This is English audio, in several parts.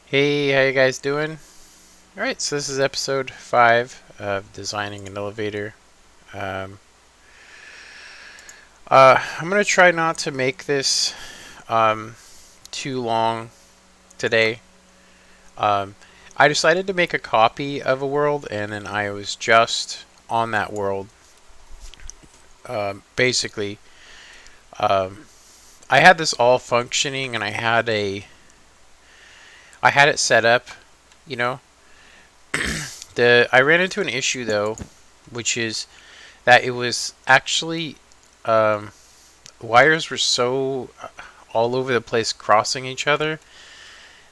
Hey, how you guys doing? Alright, so this is episode 5 of Designing an Elevator. Um, I'm going to try not to make this um, too long today. Um, I decided to make a copy of a world, and then I was just on that world. Basically, um, I had this all functioning, and I had it set up, you know. I ran into an issue though, which is that it was actually um, wires were so all over the place crossing each other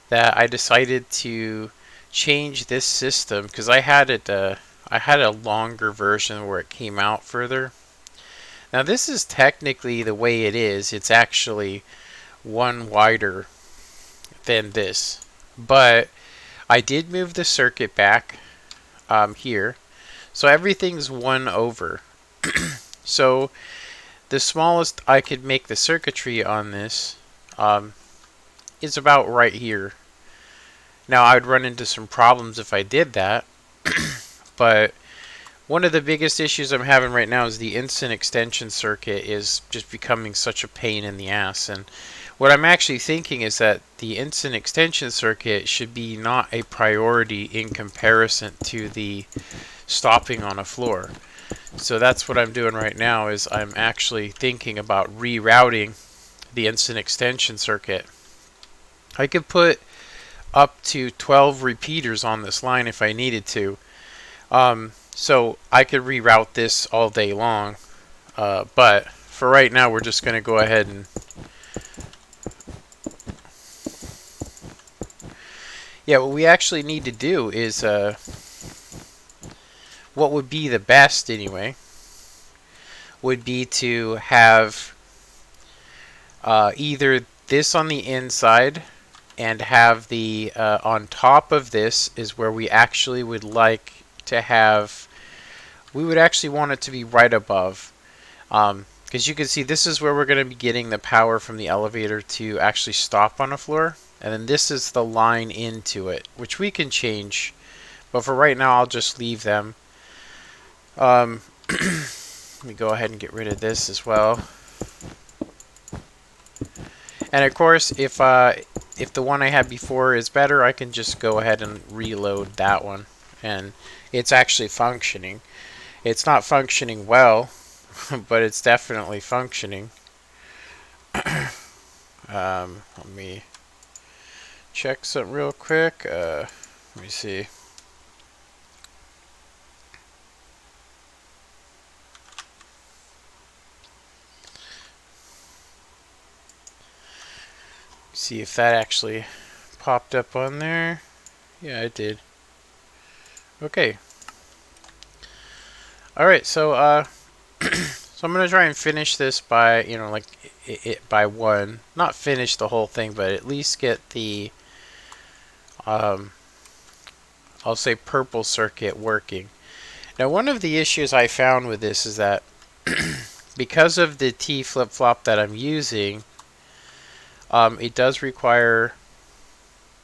that I decided to change this system because I had a longer version where it came out further. Now this is technically the way it is. It's actually one wider than this, but I did move the circuit back here, so everything's one over. So the smallest I could make the circuitry on this um, is about right here. Now, I would run into some problems if I did that, but one of the biggest issues I'm having right now is the instant extension circuit is just becoming such a pain in the ass. And what I'm actually thinking is that the instant extension circuit should be not a priority in comparison to the stopping on a floor. So that's what I'm doing right now is I'm actually thinking about rerouting the instant extension circuit. I could put up to 12 repeaters on this line if I needed to. So I could reroute this all day long. But for right now, we're just going to go ahead and... Yeah, what we actually need to do is... what would be the best, anyway, would be to have either this on the inside and have the on top of this is where we actually would like to have, we would actually want it to be right above, because you can see this is where we're going to be getting the power from the elevator to actually stop on a floor, and then this is the line into it, which we can change, but for right now I'll just leave them. Let me go ahead and get rid of this as well. And of course, if the one I had before is better, I can just go ahead and reload that one. And it's actually functioning. It's not functioning well, but it's definitely functioning. Let me check something real quick. Let me see. See if that actually popped up on there. Yeah, it did. Okay. Alright, so so I'm gonna try and finish this by, like it by one. Not finish the whole thing, but at least get the I'll say purple circuit working. Now, one of the issues I found with this is that because of the T flip-flop that I'm using, it does require,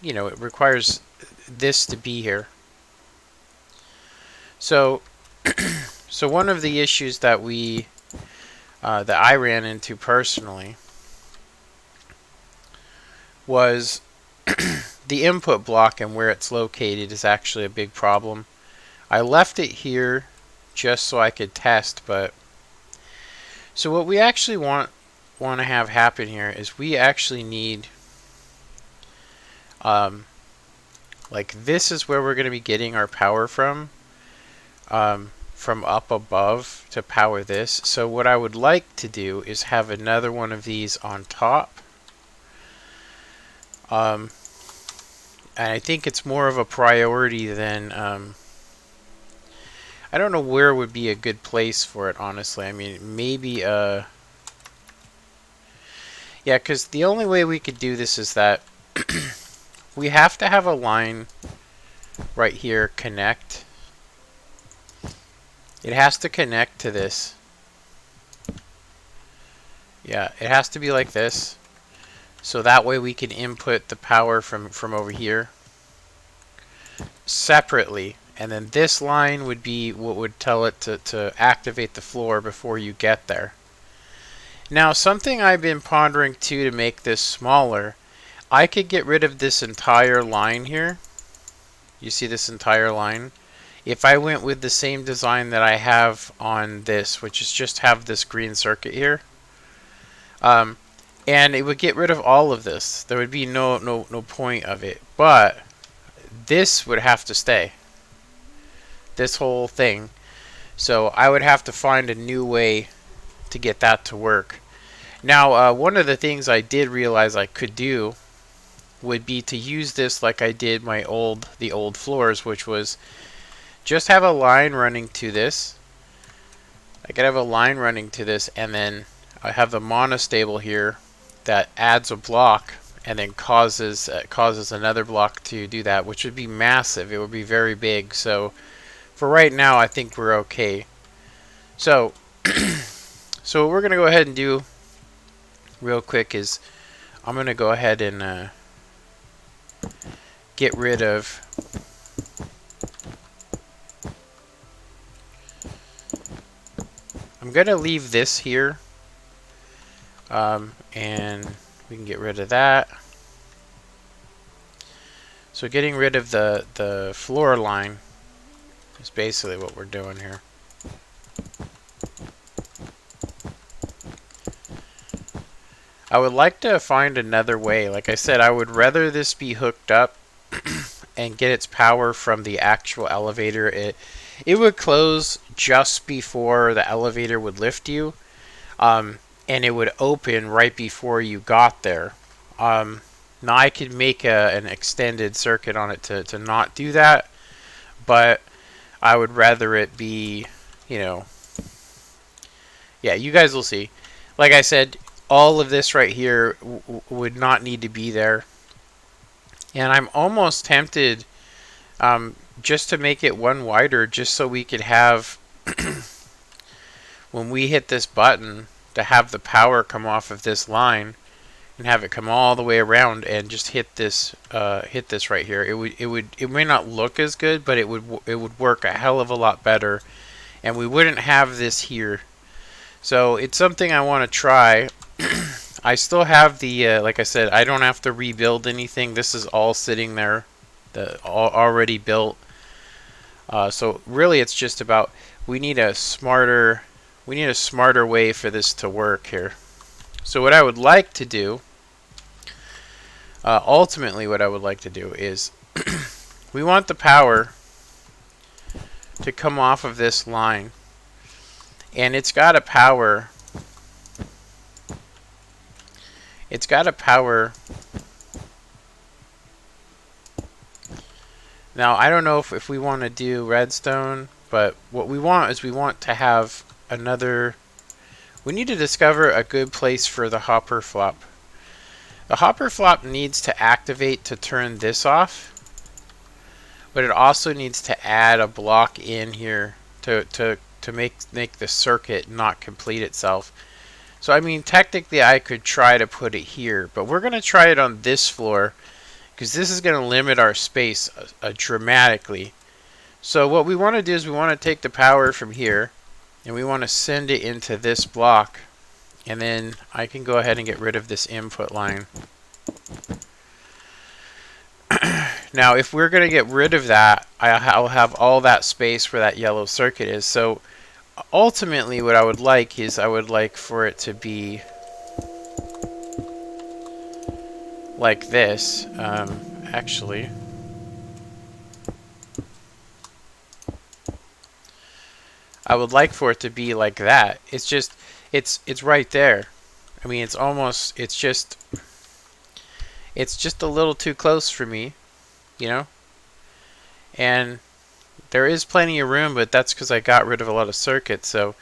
it requires this to be here. So, so one of the issues that that I ran into personally was the input block and where it's located is actually a big problem. I left it here just so I could test, but so what we actually want to have happen here is we actually need like this is where we're going to be getting our power from up above to power this. So what I would like to do is have another one of these on top. And I think it's more of a priority than I don't know where would be a good place for it, honestly. I mean, maybe yeah, because the only way we could do this is that we have to have a line right here connect. It has to connect to this. Yeah, it has to be like this. So that way we can input the power from over here. separately, and then this line would be what would tell it to activate the floor before you get there. Now, something I've been pondering too to make this smaller, I could get rid of this entire line here. You see this entire line? If I went with the same design that I have on this, which is just have this green circuit here, and it would get rid of all of this. There would be no point of it. But this would have to stay. This whole thing. So I would have to find a new way to get that to work. Now, one of the things I did realize I could do would be to use this like I did the old floors, which was just have a line running to this. I could have a line running to this, and then I have the monostable here that adds a block and then causes another block to do that, which would be massive. It would be very big. So for right now, I think we're okay. So so what we're gonna go ahead and do real quick is I'm gonna go ahead and get rid of I'm gonna leave this here, and we can get rid of that. So getting rid of the floor line is basically what we're doing here. I would like to find another way. Like I said, I would rather this be hooked up and get its power from the actual elevator. It would close just before the elevator would lift you, and it would open right before you got there. Now I could make an extended circuit on it to not do that, but I would rather it be, yeah, you guys will see. Like I said, all of this right here would not need to be there. And I'm almost tempted just to make it one wider, just so we could have, when we hit this button, to have the power come off of this line and have it come all the way around and just hit this right here. It may not look as good, but it would work a hell of a lot better, and we wouldn't have this here. So it's something I want to try. I still have the, like I said, I don't have to rebuild anything. This is all sitting there, already built. So really, it's just about we need a smarter way for this to work here. So what I would like to do, ultimately, what I would like to do is, we want the power to come off of this line, and it's got a power. It's got a power. Now, I don't know if we want to do redstone, but what we want is we want to have another. We need to discover a good place for the hopper flop. The hopper flop needs to activate to turn this off, but it also needs to add a block in here to make the circuit not complete itself. So I mean, technically I could try to put it here, but we're going to try it on this floor because this is going to limit our space dramatically. So what we want to do is we want to take the power from here and we want to send it into this block, and then I can go ahead and get rid of this input line. Now if we're going to get rid of that, I'll have all that space where that yellow circuit is. So ultimately what I would like is I would like for it to be like this. Actually, I would like for it to be like that. It's just it's right there. I mean, it's just a little too close for me, you know? And there is plenty of room, but that's because I got rid of a lot of circuits. So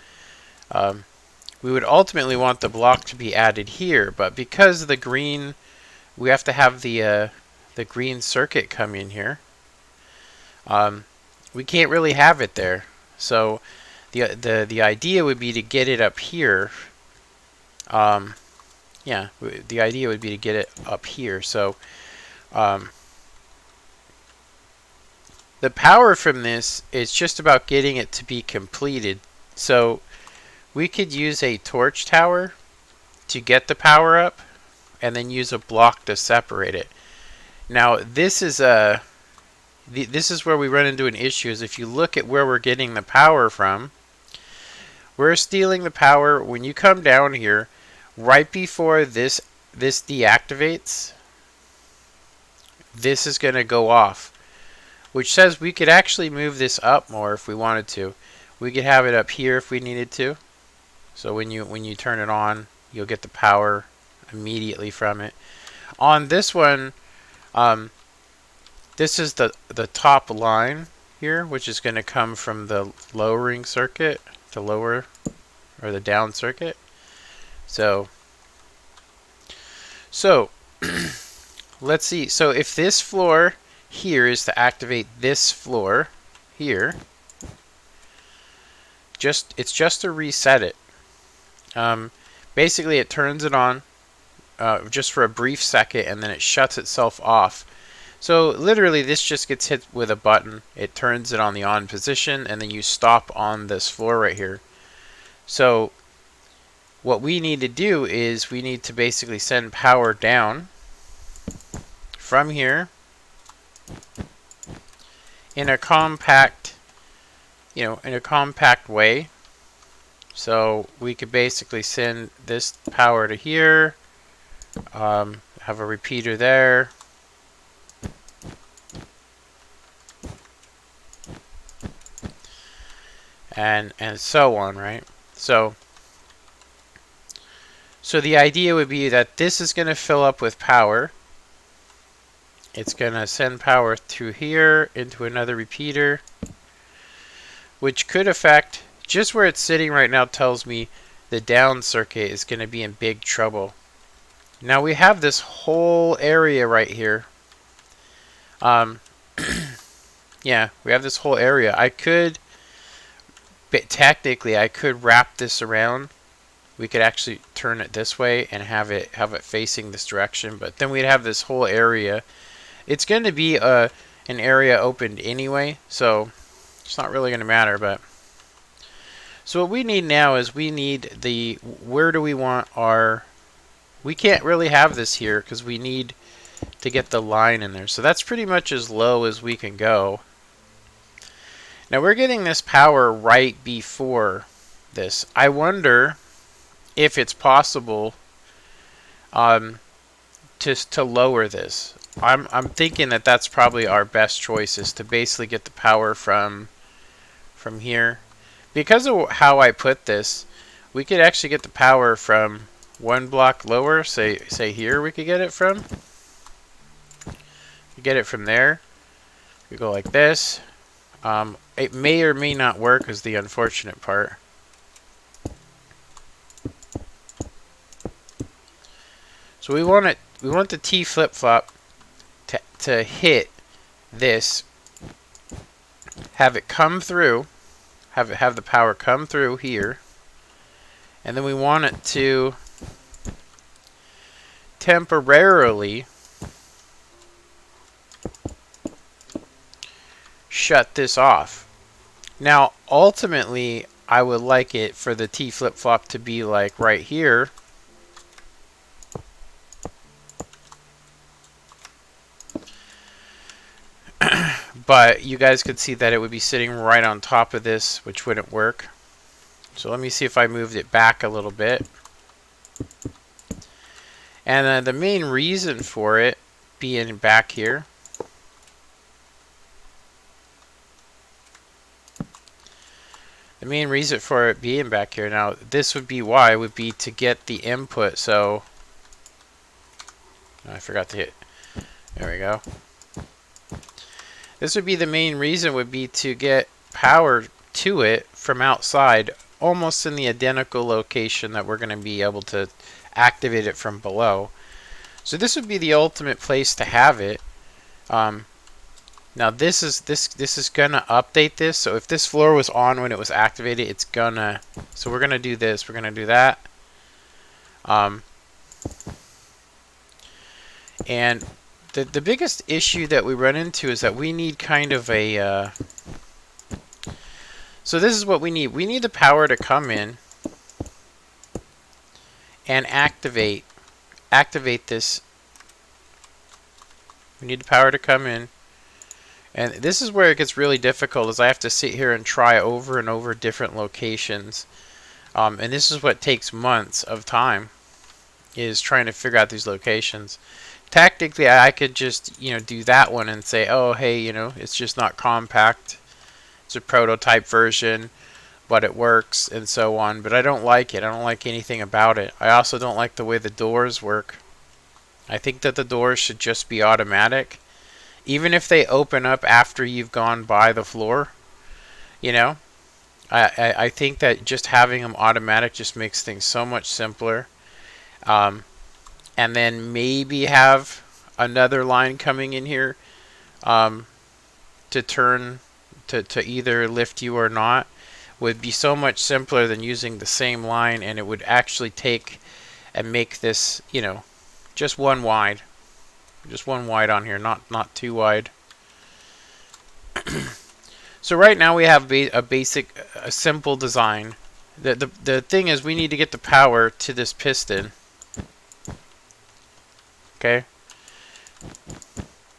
we would ultimately want the block to be added here, but because of the green, we have to have the green circuit come in here. We can't really have it there. So the idea would be to get it up here. Yeah, the idea would be to get it up here. So the power from this is just about getting it to be completed. So we could use a torch tower to get the power up and then use a block to separate it. Now this is where we run into an issue, is if you look at where we're getting the power from, we're stealing the power. When you come down here, right before this deactivates, this is going to go off, which says we could actually move this up more if we wanted to. We could have it up here if we needed to. So when you turn it on, you'll get the power immediately from it. On this one, this is the top line here, which is going to come from the lowering circuit, the lower or the down circuit. So let's see. So if this floor here is to activate this floor here, it's just to reset it. Basically, it turns it on just for a brief second, and then it shuts itself off. So literally, this just gets hit with a button. It turns it on the on position, and then you stop on this floor right here. So what we need to do is we need to basically send power down from here in a compact, way. So we could basically send this power to here, have a repeater there, and so on, right? So the idea would be that this is going to fill up with power. It's going to send power through here into another repeater, which could affect, just where it's sitting right now tells me the down circuit is going to be in big trouble. Now we have this whole area right here. Yeah, we have this whole area. Technically I could wrap this around. We could actually turn it this way and have it facing this direction, but then we'd have this whole area. It's going to be an area opened anyway, so it's not really going to matter. But so what we need now is we need where do we want our, we can't really have this here because we need to get the line in there. So that's pretty much as low as we can go. Now we're getting this power right before this. I wonder if it's possible to lower this. I'm thinking that that's probably our best choice, is to basically get the power from here. Because of how I put this, we could actually get the power from one block lower. Say here we could get it from. We get it from there. We go like this. It may or may not work, is the unfortunate part. So we want the T flip-flop to hit this, have it come through, have the power come through here, and then we want it to temporarily shut this off. Now ultimately I would like it for the T flip-flop to be like right here. But you guys could see that it would be sitting right on top of this, which wouldn't work. So let me see if I moved it back a little bit. And the main reason for it being back here, now this would be why, would be to get the input. So I forgot to hit, there we go. This would be the main reason, would be to get power to it from outside, almost in the identical location that we're going to be able to activate it from below. So this would be the ultimate place to have it. Now this is gonna update this. So if this floor was on when it was activated, it's gonna. So we're gonna do this. We're gonna do that. And the biggest issue that we run into is that we need kind of a so this is what we need. We need the power to come in and activate this. We need the power to come in, and this is where it gets really difficult, is I have to sit here and try over and over different locations, and this is what takes months of time, is trying to figure out these locations. Tactically, I could just, do that one and say, oh, hey, it's just not compact. It's a prototype version, but it works, and so on. But I don't like it. I don't like anything about it. I also don't like the way the doors work. I think that the doors should just be automatic. Even if they open up after you've gone by the floor, I think that just having them automatic just makes things so much simpler. And then maybe have another line coming in here to turn to either lift you or not would be so much simpler than using the same line, and it would actually take and make this, just one wide. Just one wide on here, not too wide. So right now we have a simple design. The thing is, we need to get the power to this piston. Okay?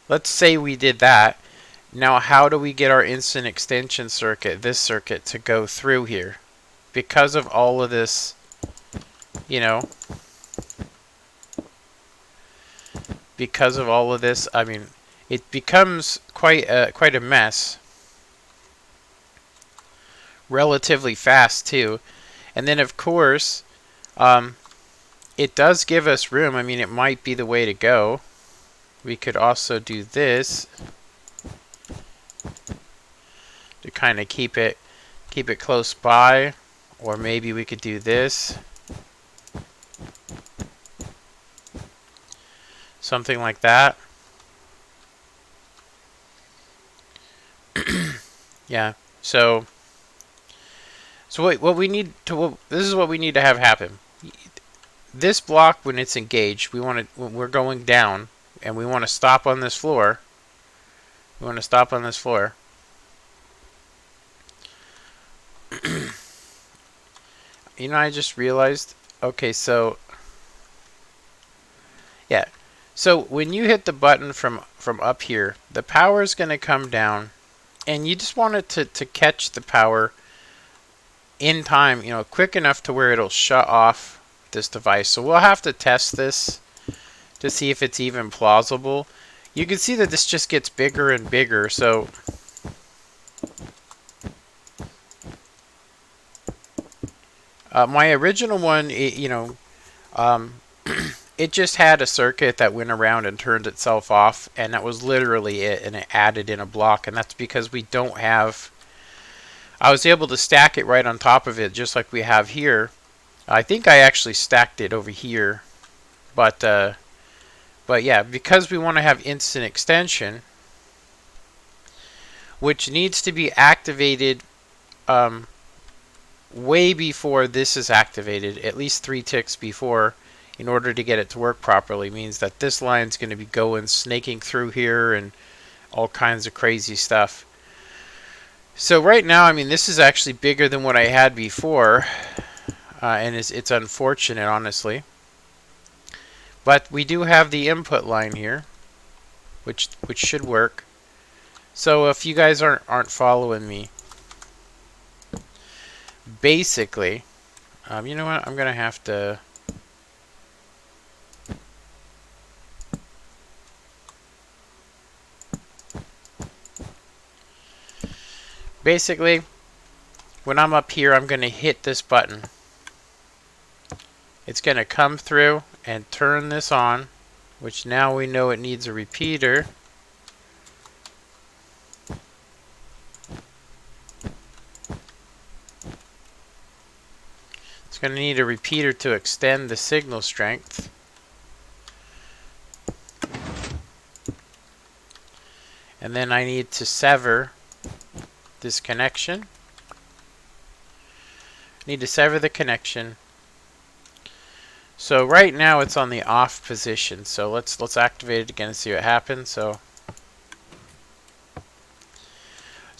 Let's say we did that. Now, how do we get our instant extension circuit, this circuit, to go through here? Because of all of this, because of all of this, I mean, it becomes quite a mess. Relatively fast, too. And then, of course, it does give us room. I mean, it might be the way to go. We could also do this to kind of keep it close by, or maybe we could do this, something like that. Yeah. So what we need to, this is what we need to have happen. This block, when it's engaged, when we're going down and we want to stop on this floor. We want to stop on this floor. I just realized, okay, so yeah. So when you hit the button from up here, the power is going to come down, and you just want it to catch the power in time, quick enough to where it'll shut off this device. So we'll have to test this to see if it's even plausible. You can see that this just gets bigger and bigger. So my original one, it just had a circuit that went around and turned itself off, and that was literally it, and it added in a block, and that's because we don't have, I was able to stack it right on top of it, just like we have here. I think I actually stacked it over here, but yeah, because we want to have instant extension, which needs to be activated way before this is activated, at least 3 ticks before, in order to get it to work properly, means that this line's going to be going, snaking through here, and all kinds of crazy stuff. So right now, I mean, this is actually bigger than what I had before, and it's unfortunate, honestly. But we do have the input line here, which should work. So if you guys aren't following me, basically, you know what? I'm gonna have to. Basically, when I'm up here, I'm gonna hit this button. It's gonna come through and turn this on, which now we know it needs a repeater. It's going to need a repeater to extend the signal strength. And then I need to sever this connection. I need to sever the connection. So right now it's on the off position. So let's activate it again and see what happens. So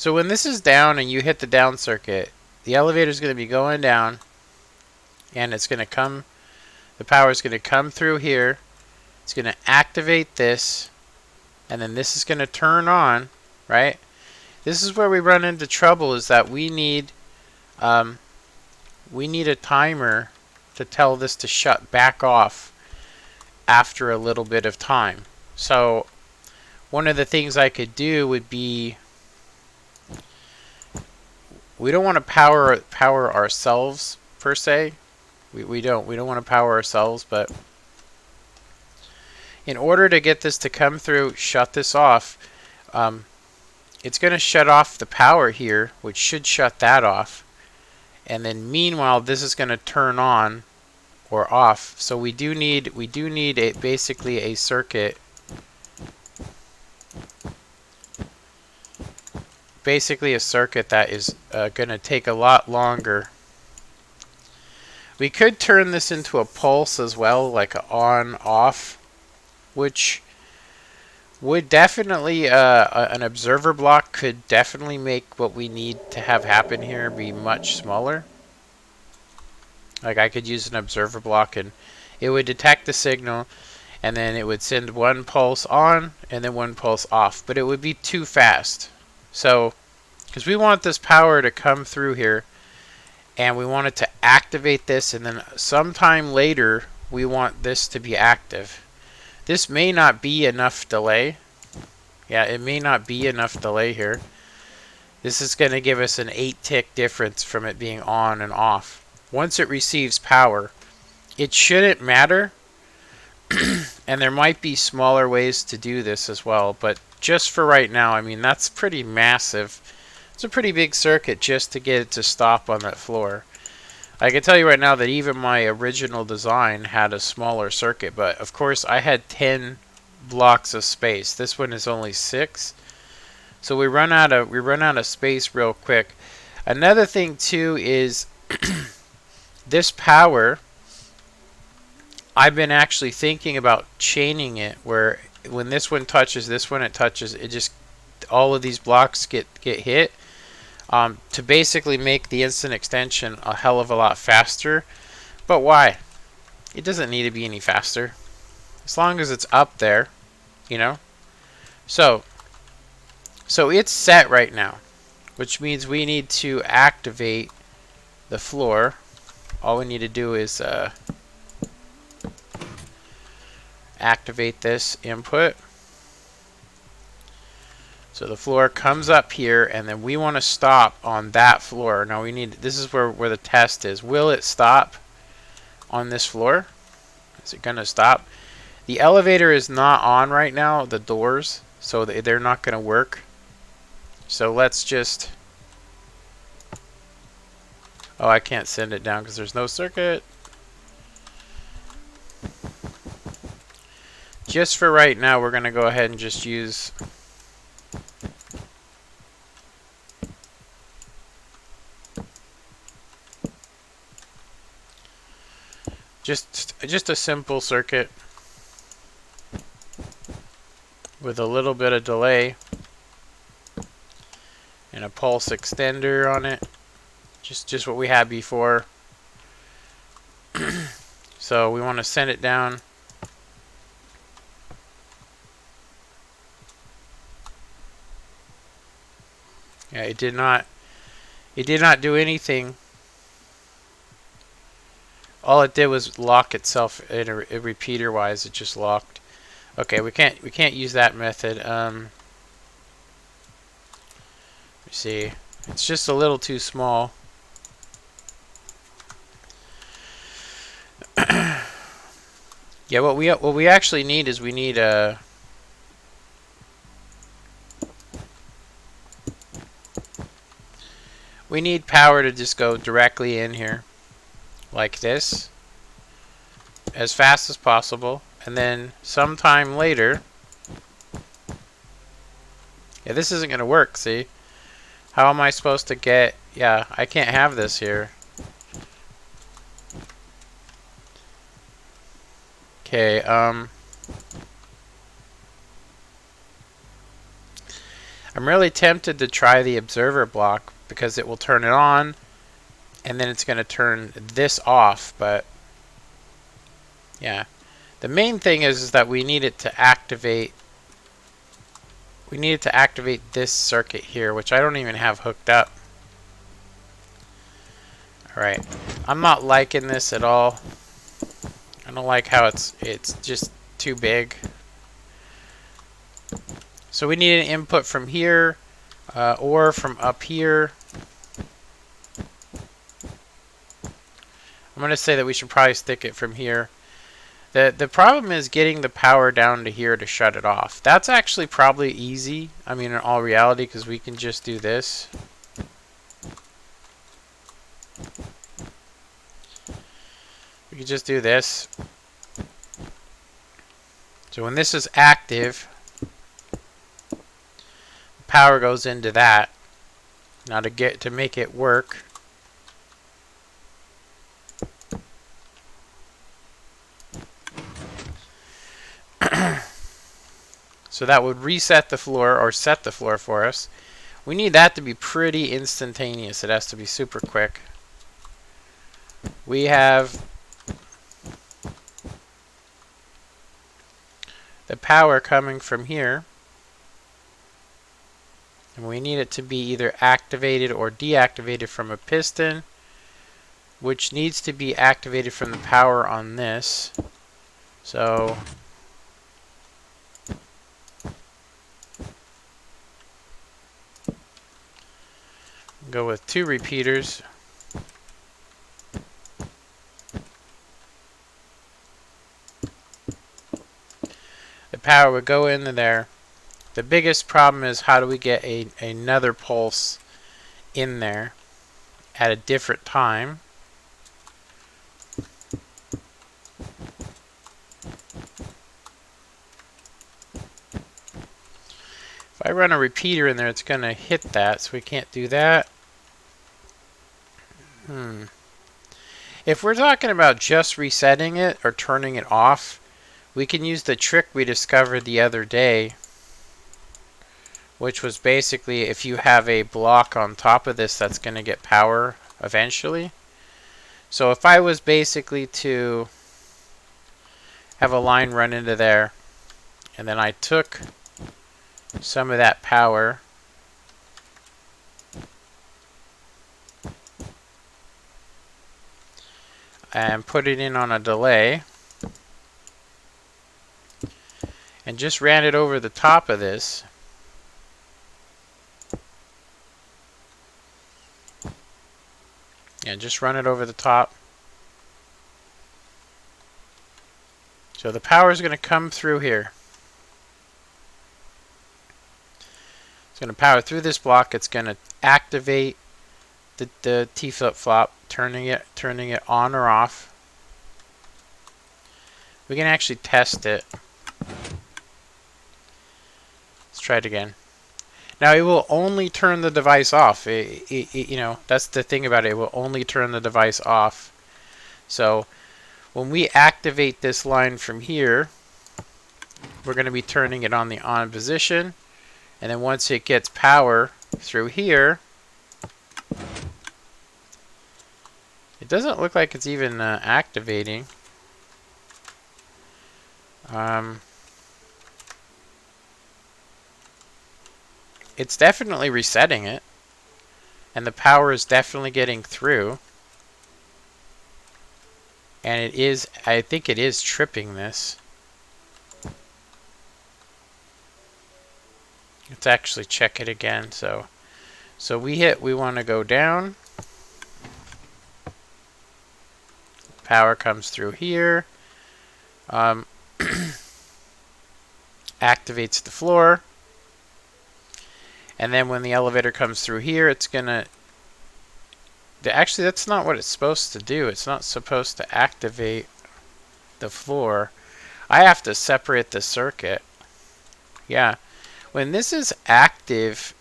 when this is down and you hit the down circuit, the elevator is going to be going down, and it's going to come. The power is going to come through here. It's going to activate this, and then this is going to turn on, right? This is where we run into trouble, is that we need a timer to tell this to shut back off after a little bit of time. So one of the things I could do would be, we don't want to power ourselves per se. We don't want to power ourselves, but in order to get this to come through, shut this off, it's going to shut off the power here, which should shut that off. And then meanwhile, this is going to turn on or off. So we do need basically a circuit. Basically a circuit that is going to take a lot longer. We could turn this into a pulse as well, like an on-off, which would definitely, an observer block could definitely make what we need to have happen here be much smaller. Like I could use an observer block and it would detect the signal, and then it would send one pulse on and then one pulse off, but it would be too fast. So, because we want this power to come through here, and we want it to activate this, and then sometime later we want this to be active. This may not be enough delay. Yeah, it may not be enough delay here. This is going to give us an 8-tick difference from it being on and off. Once it receives power, it shouldn't matter. And there might be smaller ways to do this as well, but just for right now, I mean, that's pretty massive. It's a pretty big circuit just to get it to stop on that floor. I can tell you right now that even my original design had a smaller circuit, but of course I had 10 blocks of space. This one is only 6. So we run out of space real quick. Another thing too is this power, I've been actually thinking about chaining it, where when this one touches this one, it touches, it just, all of these blocks get hit, to basically make the instant extension a hell of a lot faster. But why? It doesn't need to be any faster, as long as it's up there, you know. So it's set right now, which means we need to activate the floor. All we need to do is activate this input. So the floor comes up here, and then we want to stop on that floor. Now we need, this is where the test is. Will it stop on this floor? Is it going to stop? The elevator is not on right now, the doors, so they're not going to work. So let's just, oh, I can't send it down because there's no circuit. Just for right now, we're going to go ahead and just use just a simple circuit with a little bit of delay and a pulse extender on it. Just what we had before. So we want to send it down. Yeah, it did not do anything. All it did was lock itself in a repeater wise. It just locked. Okay, we can't use that method. Let me see. It's just a little too small. Yeah, what we actually need is we need power to just go directly in here like this as fast as possible, and then sometime later, yeah, this isn't gonna work. See, how am I supposed to get, yeah, I can't have this here. Okay, I'm really tempted to try the observer block because it will turn it on and then it's going to turn this off, but yeah. The main thing is that we need it to activate this circuit here, which I don't even have hooked up. Alright. I'm not liking this at all. I don't like how it's just too big. So we need an input from here or from up here. I'm going to say that we should probably stick it from here. The problem is getting the power down to here to shut it off. That's actually probably easy. I mean, in all reality, because we can just do this. We can just do this. So when this is active, power goes into that. Now to make it work, so that would reset the floor or set the floor for us. We need that to be pretty instantaneous. It has to be super quick. We have the power coming from here, and we need it to be either activated or deactivated from a piston, which needs to be activated from the power on this. So go with 2 repeaters. The power would go into there. The biggest problem is how do we get another pulse in there at a different time. If I run a repeater in there, it's going to hit that, so we can't do that. If we're talking about just resetting it or turning it off, we can use the trick we discovered the other day, which was basically if you have a block on top of this that's going to get power eventually. So if I was basically to have a line run into there, and then I took some of that power and put it in on a delay and just ran it over the top of this, and just run it over the top. So the power is going to come through here. It's going to power through this block. It's going to activate the T flip-flop, turning it on or off. We can actually test it. Let's try it again. Now it will only turn the device off. You know, that's the thing about it. It will only turn the device off. So when we activate this line from here, we're going to be turning it on the on position. And then once it gets power through here, it doesn't look like it's even activating. It's definitely resetting it, and the power is definitely getting through. And it is, I think it is tripping this. Let's actually check it again. So we want to go down. Power comes through here. Activates the floor. And then when the elevator comes through here, it's gonna... Actually, that's not what it's supposed to do. It's not supposed to activate the floor. I have to separate the circuit. Yeah. When this is active,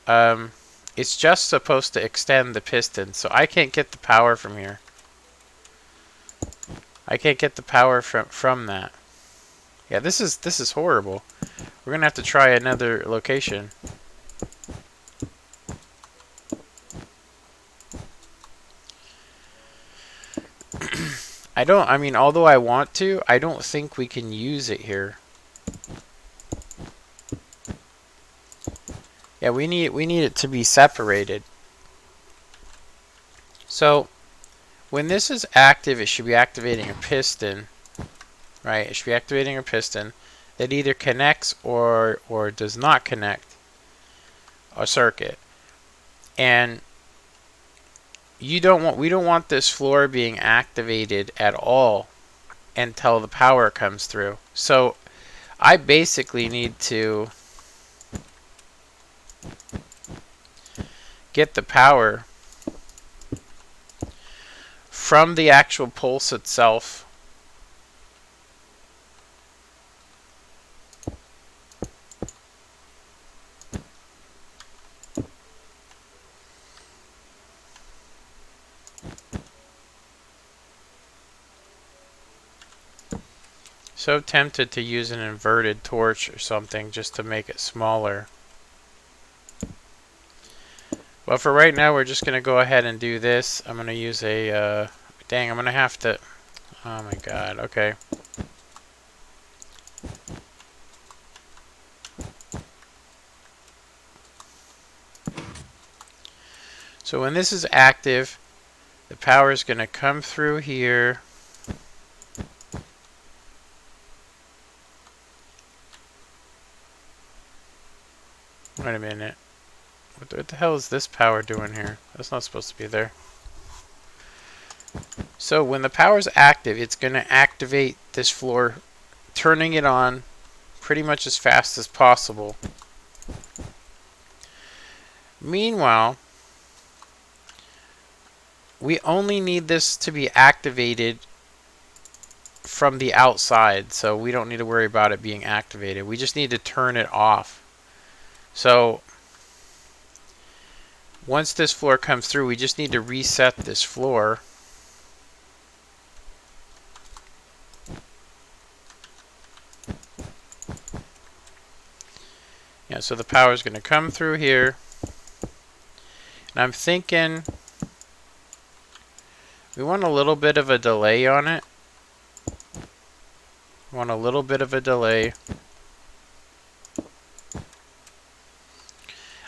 it's just supposed to extend the piston. So I can't get the power from here. I can't get the power from that. Yeah, this is horrible. We're gonna have to try another location. I mean, although I want to, I don't think we can use it here. Yeah, we need it to be separated. So, when this is active, it should be activating a piston, right? It should be activating a piston that either connects or does not connect a circuit. And we don't want this floor being activated at all until the power comes through. So I basically need to get the power from the actual pulse itself. So tempted to use an inverted torch or something just to make it smaller. But for right now, we're just going to go ahead and do this. I'm going to use a... dang, I'm going to have to... Oh my god, okay. So when this is active, the power is going to come through here. Wait a minute. What the hell is this power doing here? That's not supposed to be there. So when the power is active, it's going to activate this floor, turning it on pretty much as fast as possible. Meanwhile, we only need this to be activated from the outside, so we don't need to worry about it being activated. We just need to turn it off. So once this floor comes through, we just need to reset this floor. Yeah, so the power is going to come through here. And I'm thinking we want a little bit of a delay on it. Want a little bit of a delay.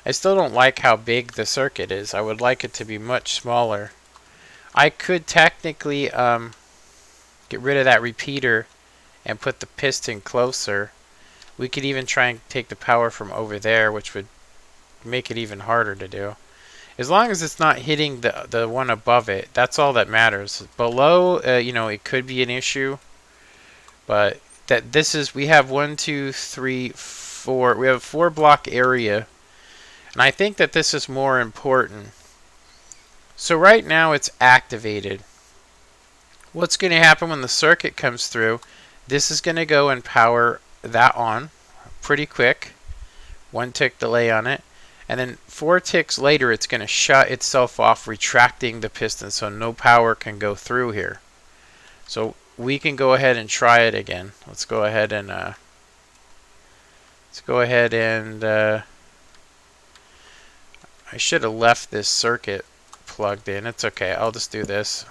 I still don't like how big the circuit is. I would like it to be much smaller. I could technically get rid of that repeater and put the piston closer. We could even try and take the power from over there, which would make it even harder to do. As long as it's not hitting the one above it, that's all that matters. Below, you know, it could be an issue. But we have 1, 2, 3, 4. We have a 4-block area. And I think that this is more important. So right now it's activated. What's going to happen when the circuit comes through? This is going to go and power that on pretty quick. 1 tick delay on it. And then 4 ticks later it's going to shut itself off, retracting the piston so no power can go through here. So we can go ahead and try it again. Let's go ahead and I should have left this circuit plugged in. It's okay. I'll just do this.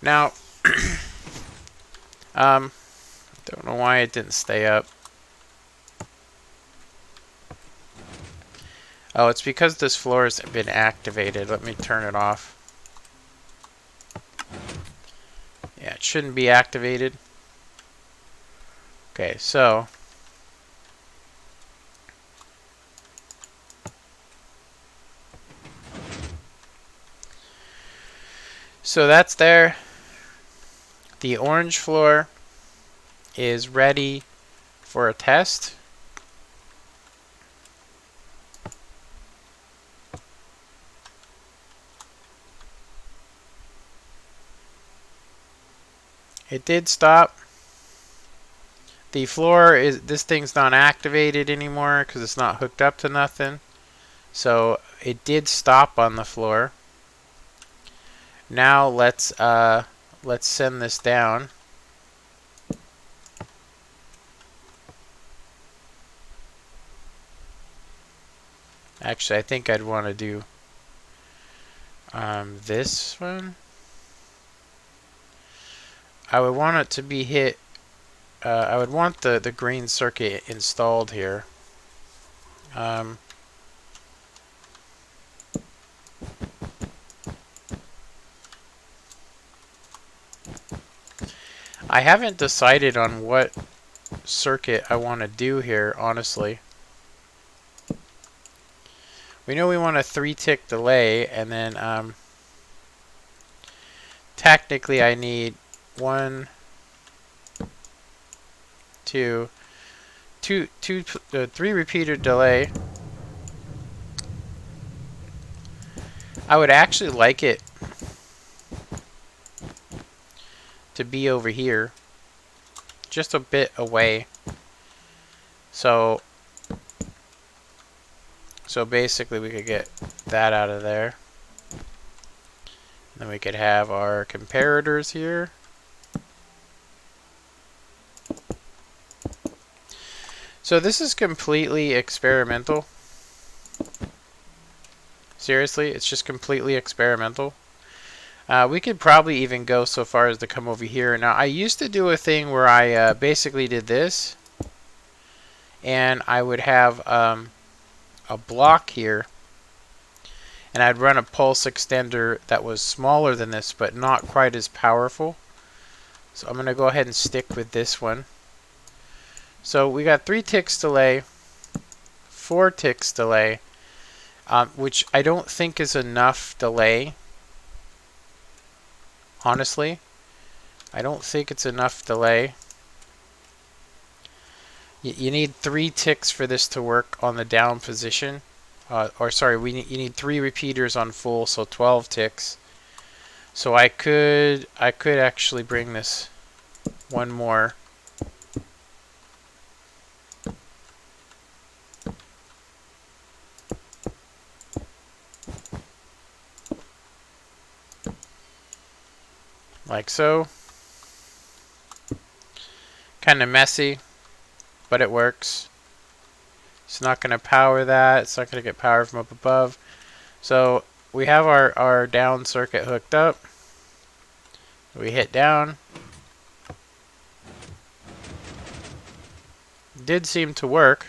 Now, don't know why it didn't stay up. Oh, it's because this floor has been activated. Let me turn it off. Yeah, it shouldn't be activated. Okay, so that's there. The orange floor is ready for a test. It did stop. The floor this thing's not activated anymore because it's not hooked up to nothing. So it did stop on the floor. Now let's send this down. Actually, I think I'd want to do this one. I would want it to be hit. I would want the green circuit installed here. I haven't decided on what circuit I want to do here, honestly. We know we want a 3-tick delay, and then technically I need 1, 2, 3 repeater delay. I would actually like it to be over here, just a bit away. So basically we could get that out of there. And then we could have our comparators here. So this is completely experimental. Seriously, it's just completely experimental. We could probably even go so far as to come over here. Now, I used to do a thing where I basically did this, and I would have a block here, and I'd run a pulse extender that was smaller than this, but not quite as powerful. So I'm going to go ahead and stick with this one. So we got 3 ticks delay, 4 ticks delay, which I don't think is enough delay. Honestly, I don't think it's enough delay. You need 3 ticks for this to work on the down position. Or sorry, you need 3 repeaters on full, so 12 ticks. So I could actually bring this one more. Like so. Kind of messy, but it works. It's not going to power that. It's not going to get power from up above. So we have our down circuit hooked up. We hit down. Did seem to work.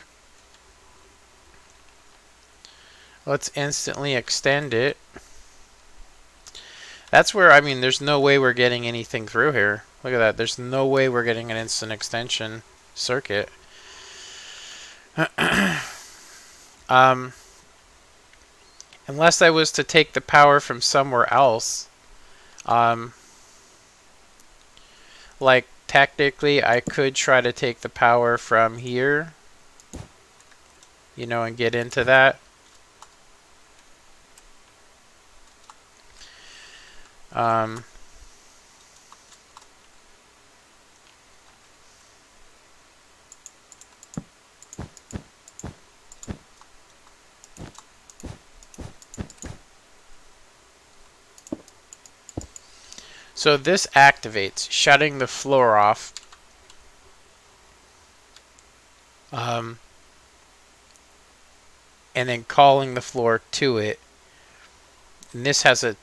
Let's instantly extend it. That's where, I mean, there's no way we're getting anything through here. Look at that. There's no way we're getting an instant extension circuit. Unless I was to take the power from somewhere else. Like, technically, I could try to take the power from here. You know, and get into that. So this activates, shutting the floor off. And then calling the floor to it. And this has a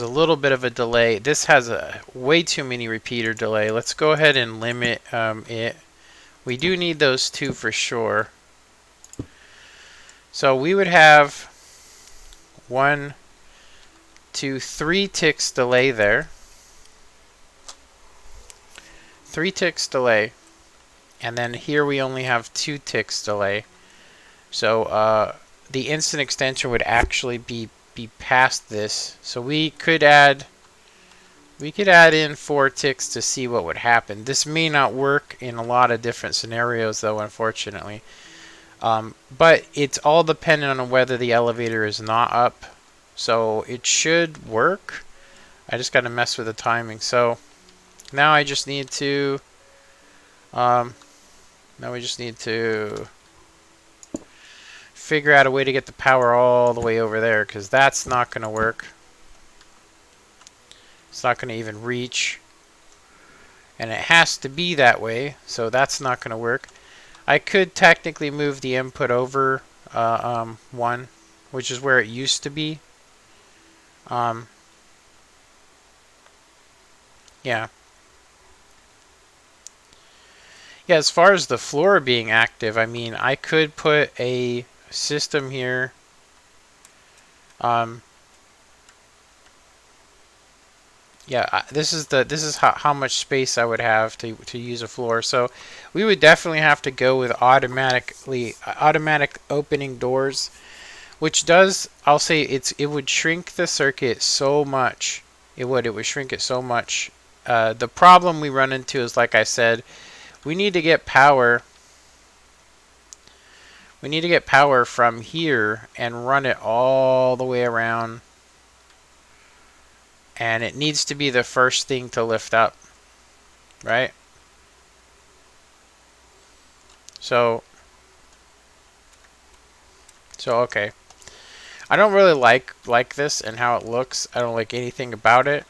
little bit of a delay. This has a way too many repeater delay. Let's go ahead and limit it. We do need those 2 for sure. So we would have 1, 2, 3 ticks delay there. 3 ticks delay. And then here we only have 2 ticks delay. So the instant extension would actually be past this. So we could add in 4 ticks to see what would happen. This may not work in a lot of different scenarios though, unfortunately. But it's all dependent on whether the elevator is not up. So it should work. I just got to mess with the timing. So now I just need to figure out a way to get the power all the way over there, because that's not going to work. It's not going to even reach. And it has to be that way, so that's not going to work. I could technically move the input over 1, which is where it used to be. Yeah. Yeah, as far as the floor being active, I mean, I could put a system here. Yeah, this is how much space I would have to use a floor. So we would definitely have to go with automatic opening doors, which does, I'll say, it would shrink the circuit so much. It would shrink it so much. The problem we run into is, like I said, we need to get power. We need to get power from here and run it all the way around. And it needs to be the first thing to lift up, right? So okay. I don't really like this and how it looks. I don't like anything about it.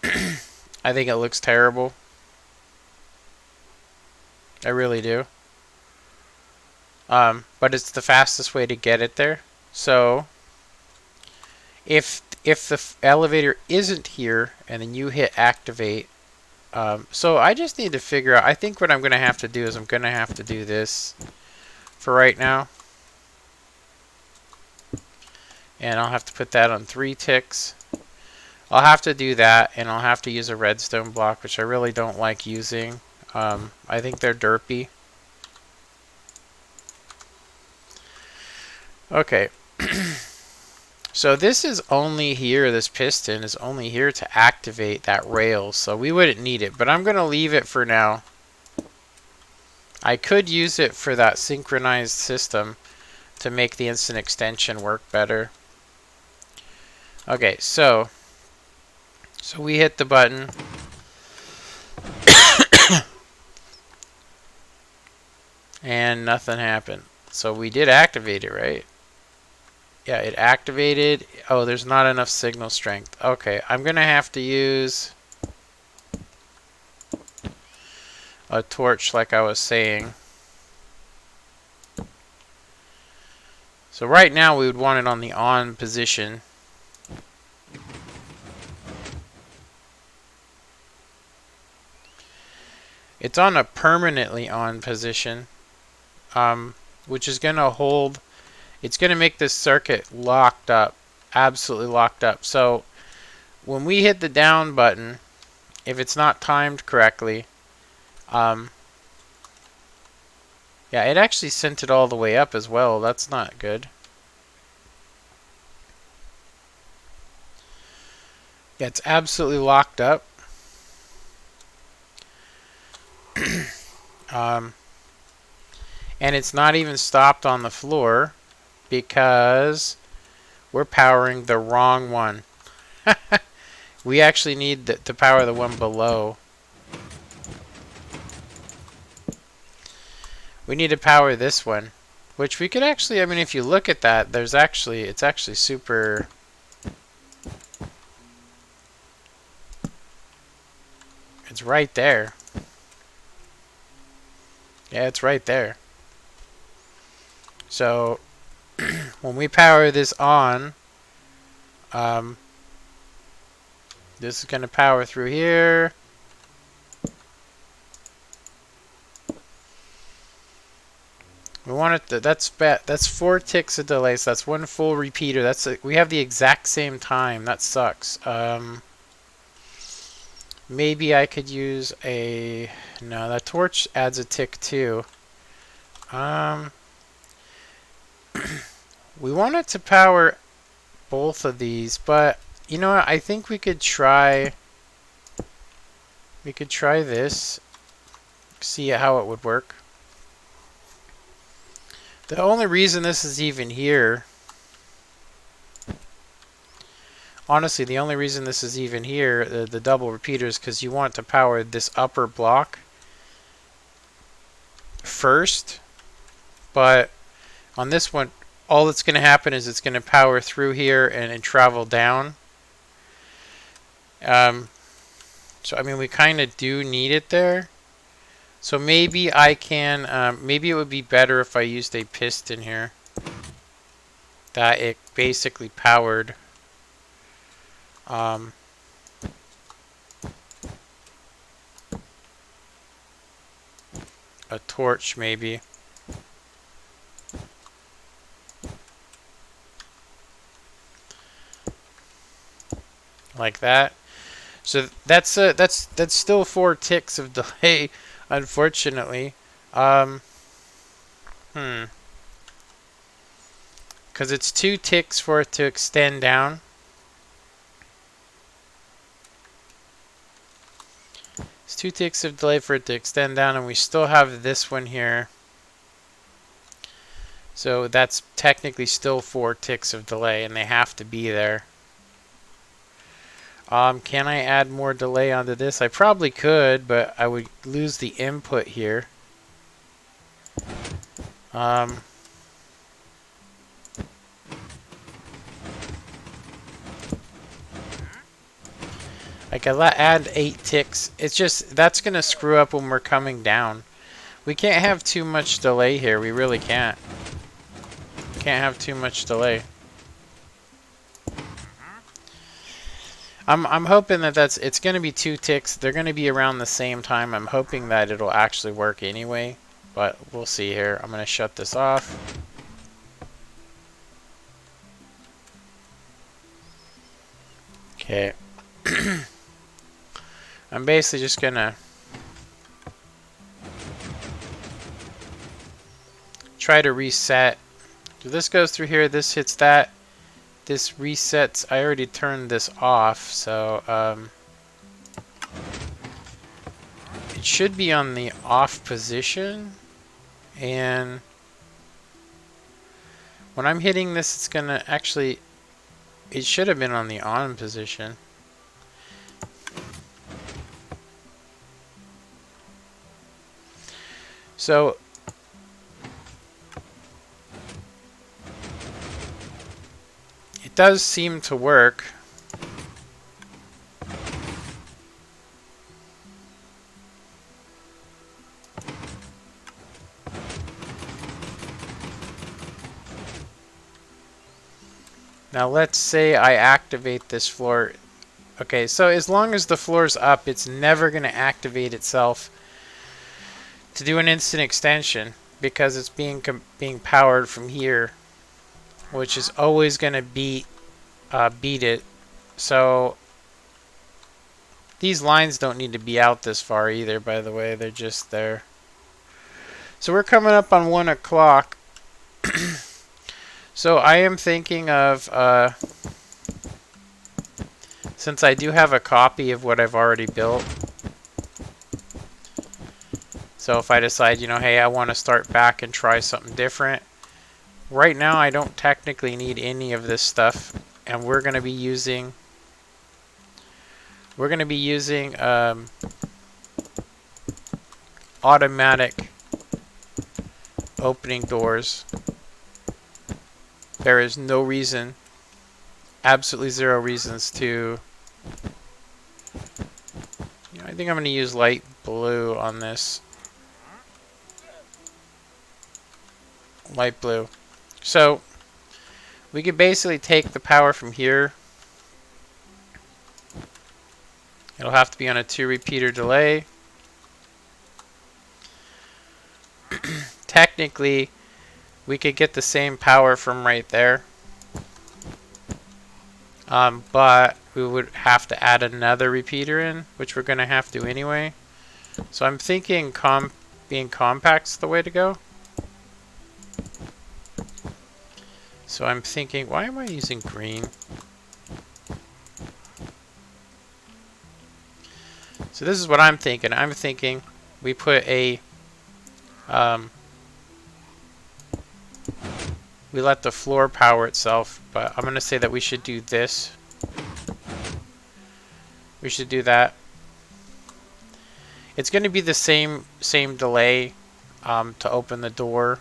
I think it looks terrible. I really do. But it's the fastest way to get it there. So if the elevator isn't here and then you hit activate, so I just need to figure out, I think what I'm going to have to do is I'm going to have to do this for right now. And I'll have to put that on 3 ticks. I'll have to do that, and I'll have to use a redstone block, which I really don't like using. I think they're derpy. Okay. So this is only here, this piston is only here to activate that rail, so we wouldn't need it, but I'm going to leave it for now. I could use it for that synchronized system to make the instant extension work better. Okay, so we hit the button. And nothing happened. So we did activate it, right? Yeah, it activated. Oh, there's not enough signal strength. Okay, I'm going to have to use a torch like I was saying. So right now we would want it on the on position. It's on a permanently on position, which is going to hold, it's going to make this circuit locked up, absolutely locked up. So when we hit the down button, if it's not timed correctly, yeah, it actually sent it all the way up as well. That's not good. Yeah, it's absolutely locked up. And it's not even stopped on the floor because we're powering the wrong one. We actually need to power the one below. We need to power this one, which we could actually, I mean, if you look at that, there's actually, it's actually super... It's right there. Yeah, it's right there. So when we power this on, this is going to power through here. We want it to, that's 4 ticks of delay, so that's 1 full repeater. That's we have the exact same time. That sucks. Maybe I could use a, no, that torch adds a tick too. We wanted to power both of these, but you know what? I think we could try this, see how it would work. The only reason this is even here, honestly, the only reason this is even here, the double repeater, is because you want to power this upper block first. But on this one, all that's going to happen is it's going to power through here and travel down. So I mean, we kind of do need it there. So maybe I can, maybe it would be better if I used a piston here. That it basically powered. Um, a torch maybe. Like that. So that's still 4 ticks of delay, unfortunately. Um, hmm. Because it's 2 ticks for it to extend down. It's 2 ticks of delay for it to extend down, and we still have this one here. So that's technically still 4 ticks of delay, and they have to be there. Can I add more delay onto this? I probably could, but I would lose the input here. I can add 8 ticks. It's just, that's going to screw up when we're coming down. We can't have too much delay here. We really can't. Can't have too much delay. I'm hoping that it's going to be 2 ticks. They're going to be around the same time. I'm hoping that it'll actually work anyway. But we'll see here. I'm going to shut this off. Okay. I'm basically just going to try to reset. So this goes through here. This hits that. This resets. I already turned this off. So it should be on the off position. And when I'm hitting this, it's going to actually... It should have been on the on position. So it does seem to work. Now let's say I activate this floor. Okay, so as long as the floor's up, it's never going to activate itself to do an instant extension because it's being powered from here, which is always going to beat it. So these lines don't need to be out this far either, by the way. They're just there. So we're coming up on 1 o'clock. So I am thinking of, since I do have a copy of what I've already built, so if I decide, you know, hey, I want to start back and try something different, right now I don't technically need any of this stuff, and we're going to be using automatic opening doors. There is no reason, absolutely 0 reasons to, you know, I think I'm going to use light blue on this. Light blue. So we could basically take the power from here. It'll have to be on a 2 repeater delay. Technically, we could get the same power from right there. But we would have to add another repeater in, which we're going to have to anyway. So I'm thinking being compact's the way to go. So I'm thinking, why am I using green? So this is what I'm thinking. I'm thinking we put a, we let the floor power itself, but I'm going to say that we should do this. We should do that. It's going to be the same delay to open the door.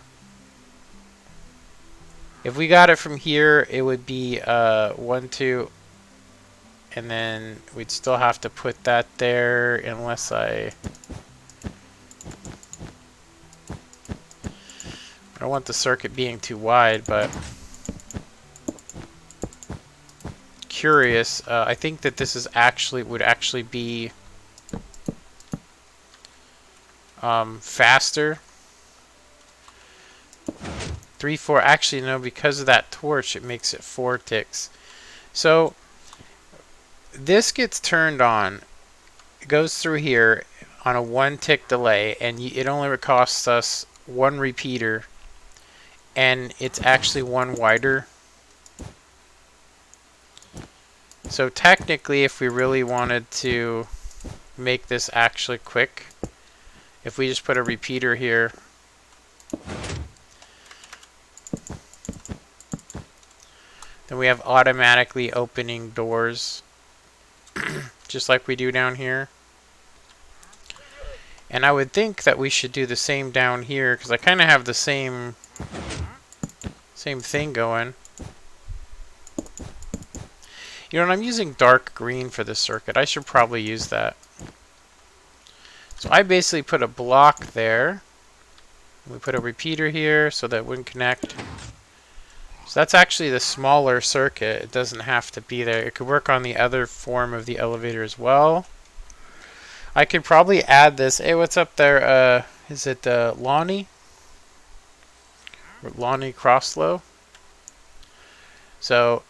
If we got it from here, it would be 1, 2. and then we'd still have to put that there unless I don't want the circuit being too wide, but curious. I think that this is would actually be faster. 3, 4. Actually, no, because of that torch, it makes it 4 ticks. So this gets turned on. It goes through here on a 1 tick delay, and it only costs us 1 repeater, and it's actually 1 wider. So technically, if we really wanted to make this actually quick, if we just put a repeater here, then we have automatically opening doors, just like we do down here. And I would think that we should do the same down here, because I kind of have the same thing going. You know, and I'm using dark green for this circuit. I should probably use that. So I basically put a block there. We put a repeater here so that it wouldn't connect. So that's actually the smaller circuit. It doesn't have to be there. It could work on the other form of the elevator as well. I could probably add this. Hey, what's up there? Is it Lonnie? Or Lonnie Crosslow? So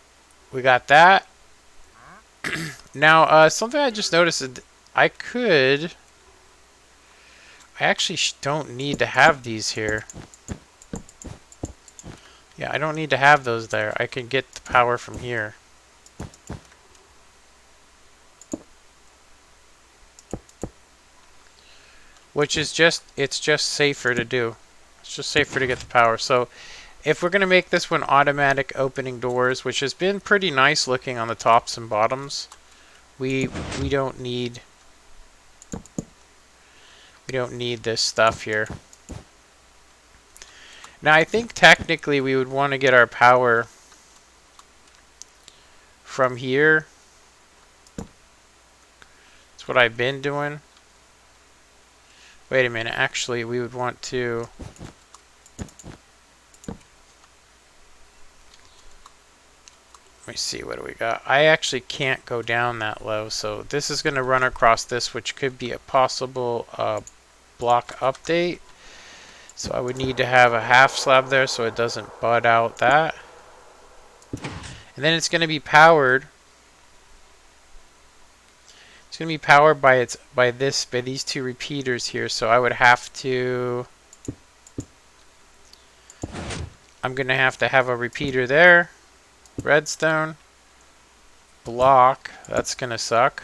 we got that. Now, something I just noticed is I actually don't need to have these here. Yeah, I don't need to have those there. I can get the power from here. Which is it's just safer to do. It's just safer to get the power. So if we're going to make this one automatic opening doors, which has been pretty nice looking on the tops and bottoms, we don't need this stuff here. Now I think technically we would want to get our power from here. That's what I've been doing. Wait a minute, actually we would want to let me see, what do we got? I actually can't go down that low, so this is going to run across this, which could be a possible block update. So I would need to have a half slab there so it doesn't bud out that. And then it's going to be powered. It's going to be powered by these 2 repeaters here. So I would have to I'm going to have a repeater there. Redstone. Block. That's going to suck.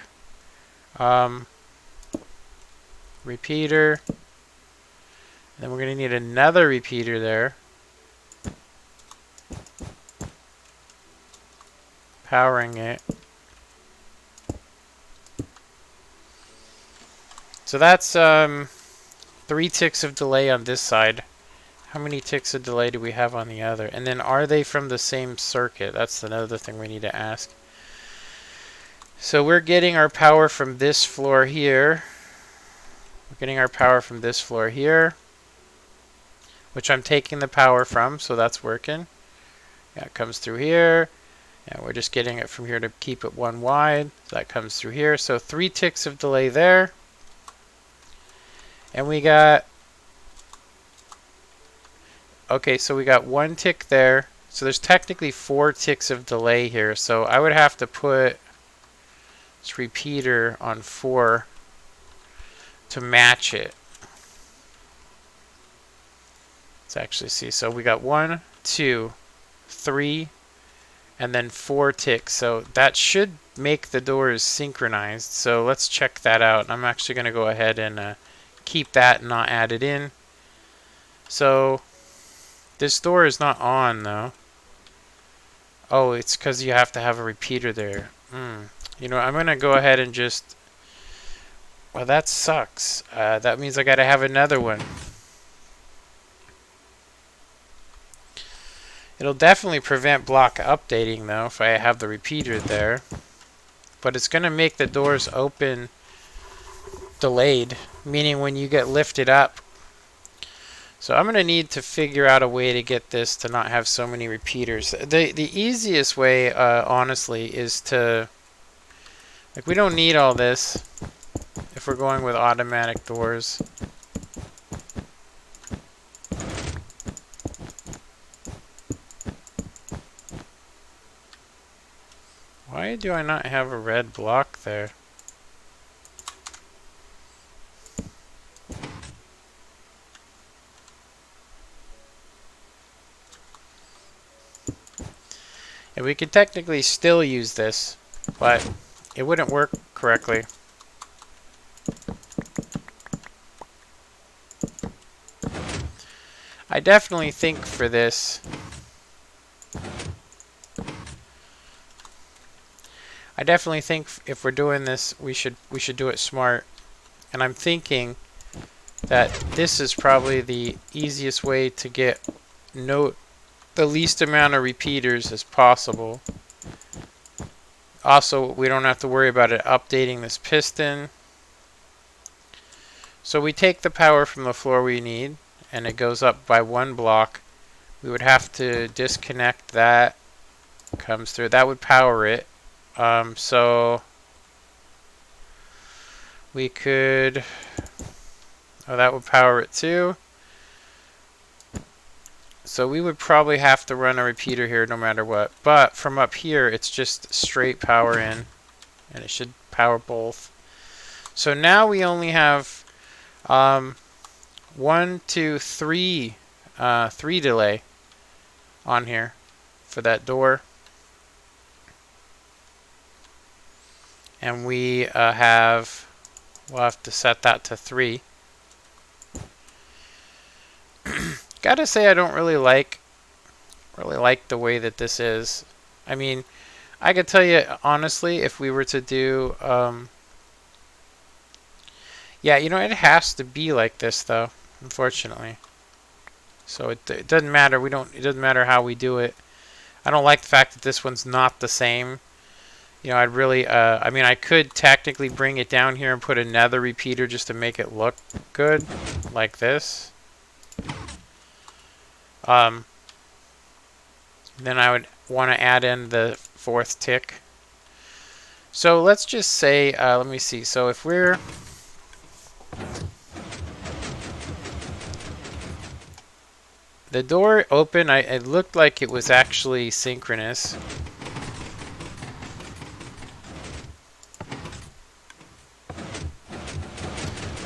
Repeater. Then we're going to need another repeater there. Powering it. So that's 3 ticks of delay on this side. How many ticks of delay do we have on the other? And then are they from the same circuit? That's another thing we need to ask. So we're getting our power from this floor here. We're getting our power from this floor here, which I'm taking the power from, so that's working. Yeah, it comes through here. And we're just getting it from here to keep it 1 wide. So that comes through here. So 3 ticks of delay there. And we got... Okay, so we got 1 tick there. So there's technically 4 ticks of delay here. So I would have to put this repeater on 4 to match it. Let's actually see. So we got 1, 2, 3, and then 4 ticks. So that should make the doors synchronized. So let's check that out. I'm actually going to go ahead and keep that and not add it in. So this door is not on though. Oh, it's because you have to have a repeater there. You know, I'm going to go ahead and just... Well, that sucks. That means I got to have another one. It'll definitely prevent block updating though if I have the repeater there. but it's going to make the doors open delayed, meaning when you get lifted up. So I'm going to need to figure out a way to get this to not have so many repeaters. The easiest way, honestly, is to, like, we don't need all this if we're going with automatic doors. Why do I not have a red block there? And we could technically still use this, but it wouldn't work correctly. I definitely think for this, if we're doing this, we should do it smart. And I'm thinking that this is probably the easiest way to get the least amount of repeaters as possible. Also, we don't have to worry about it updating this piston. So we take the power from the floor we need, and it goes up by 1 block. We would have to disconnect that. Comes through. That would power it. So we could... Oh, that would power it too. So we would probably have to run a repeater here no matter what. But from up here, it's just straight power in. And it should power both. So now we only have 1, 2, 3 delay on here for that door. And we'll have to set that to 3. Gotta say, I don't really like the way that this is. I mean, I could tell you honestly, if we were to do, yeah, you know, it has to be like this though, unfortunately. So it doesn't matter. It doesn't matter how we do it. I don't like the fact that this one's not the same. You know, I'd really, I mean, I could technically bring it down here and put another repeater just to make it look good, like this. Then I would want to add in the 4th tick. So let's just say, let me see. So if we're the door open, it looked like it was actually synchronous.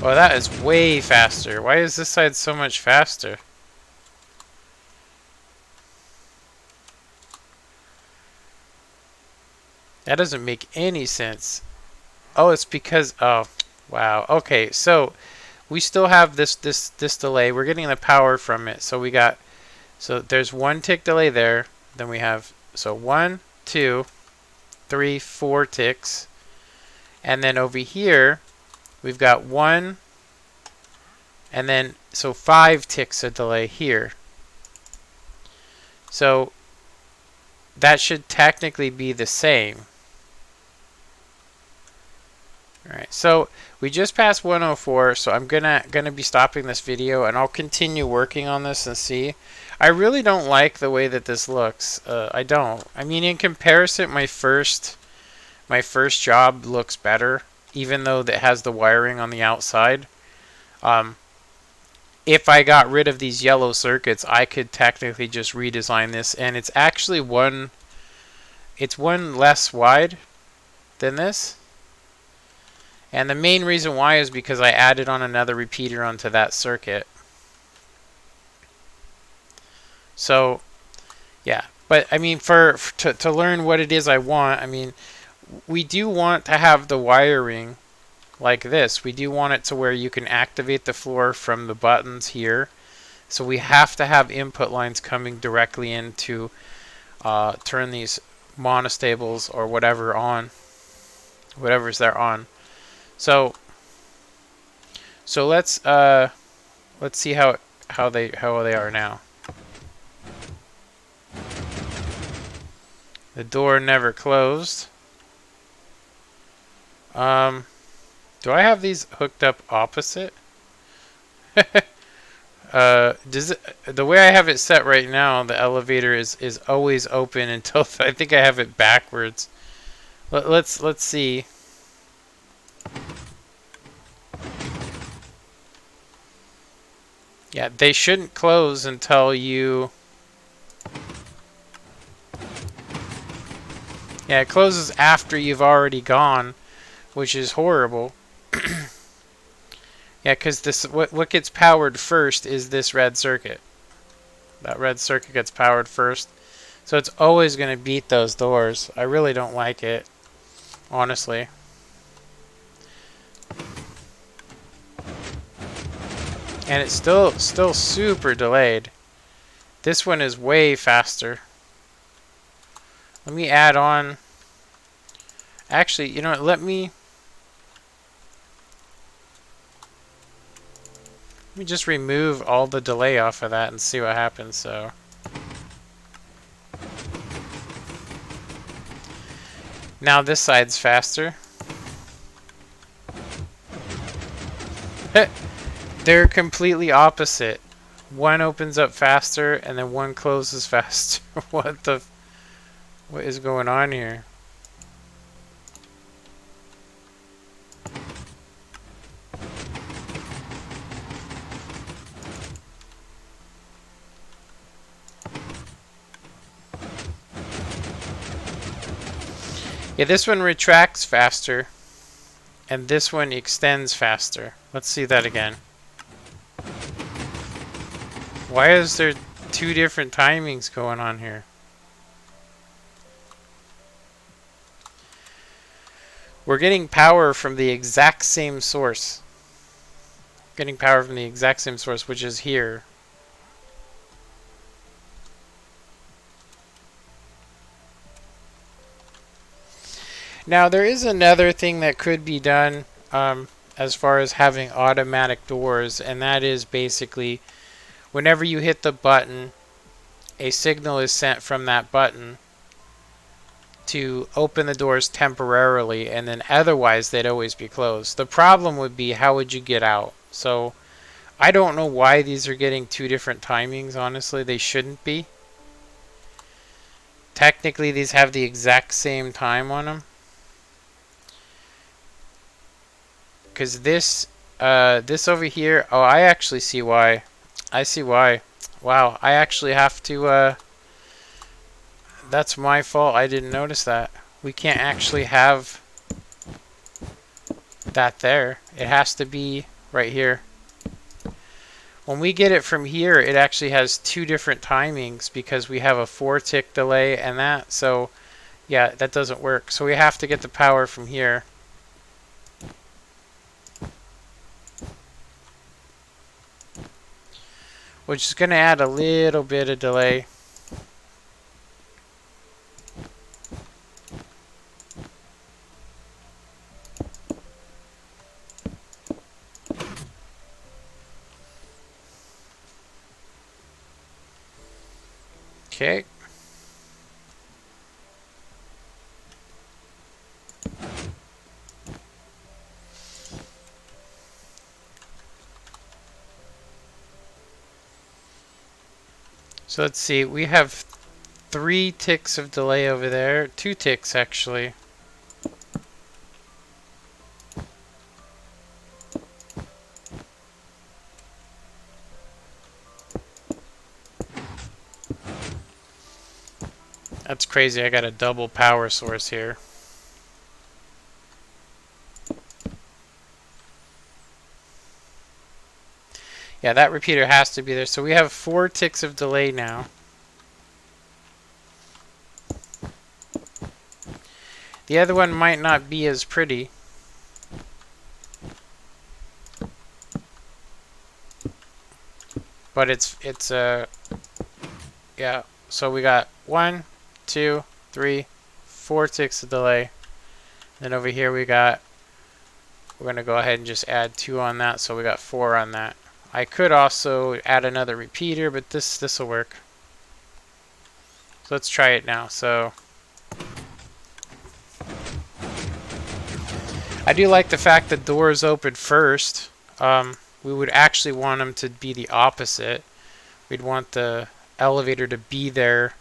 Well, that is way faster. Why is this side so much faster? That doesn't make any sense. Oh, it's because, oh, wow. Okay, so we still have this delay. We're getting the power from it. So we got, so there's 1 tick delay there. Then we have, so 1, 2, 3, 4 ticks. And then over here, we've got 1, and then, so 5 ticks of delay here. So that should technically be the same. Alright, so we just passed 104, so I'm gonna be stopping this video, and I'll continue working on this and see. I really don't like the way that this looks. I don't. I mean, in comparison, my first job looks better, even though it has the wiring on the outside. If I got rid of these yellow circuits, I could technically just redesign this, and it's actually one less wide than this. And the main reason why is because I added on another repeater onto that circuit. So, yeah. But, I mean, to learn what it is I want, I mean, we do want to have the wiring like this. We do want it to where you can activate the floor from the buttons here. So we have to have input lines coming directly in to turn these monostables or whatever on. Whatever's there on. So let's see how they are now. The door never closed. Do I have these hooked up opposite? Does it, the way I have it set right now, the elevator is always open until I think I have it backwards. Let's see. Yeah, they shouldn't close until you... Yeah, it closes after you've already gone, which is horrible. Yeah, because this what gets powered first is this red circuit. That red circuit gets powered first. So it's always going to beat those doors. I really don't like it, honestly. And it's still super delayed. This one is way faster. Let me add on. Actually, you know what? Let me just remove all the delay off of that and see what happens. So now this side's faster. They're completely opposite. One opens up faster and then one closes faster. What is going on here? Yeah, this one retracts faster and this one extends faster. Let's see that again. Why is there two different timings going on here? We're getting power from the exact same source. Getting power from the exact same source, which is here. Now, there is another thing that could be done as far as having automatic doors, and that is basically whenever you hit the button, a signal is sent from that button to open the doors temporarily, and then otherwise they'd always be closed. The problem would be, how would you get out? So I don't know why these are getting two different timings, honestly. They shouldn't be. Technically, these have the exact same time on them. Because this over here, oh, I actually see why. I see why. Wow, I actually have to, that's my fault. I didn't notice that. We can't actually have that there. It has to be right here. When we get it from here, it actually has two different timings because we have a 4-tick delay and that. So, yeah, that doesn't work. So we have to get the power from here. Which is going to add a little bit of delay. Okay. So let's see, we have 3 ticks of delay over there. 2 ticks, actually. That's crazy, I got a double power source here. Yeah, that repeater has to be there. So we have 4 ticks of delay now. The other one might not be as pretty. But it's yeah, so we got 1, 2, 3, 4 ticks of delay. Then over here we're going to go ahead and just add 2 on that, so we got 4 on that. I could also add another repeater, but this will work. So let's try it now. So I do like the fact that doors open first. We would actually want them to be the opposite. We'd want the elevator to be there.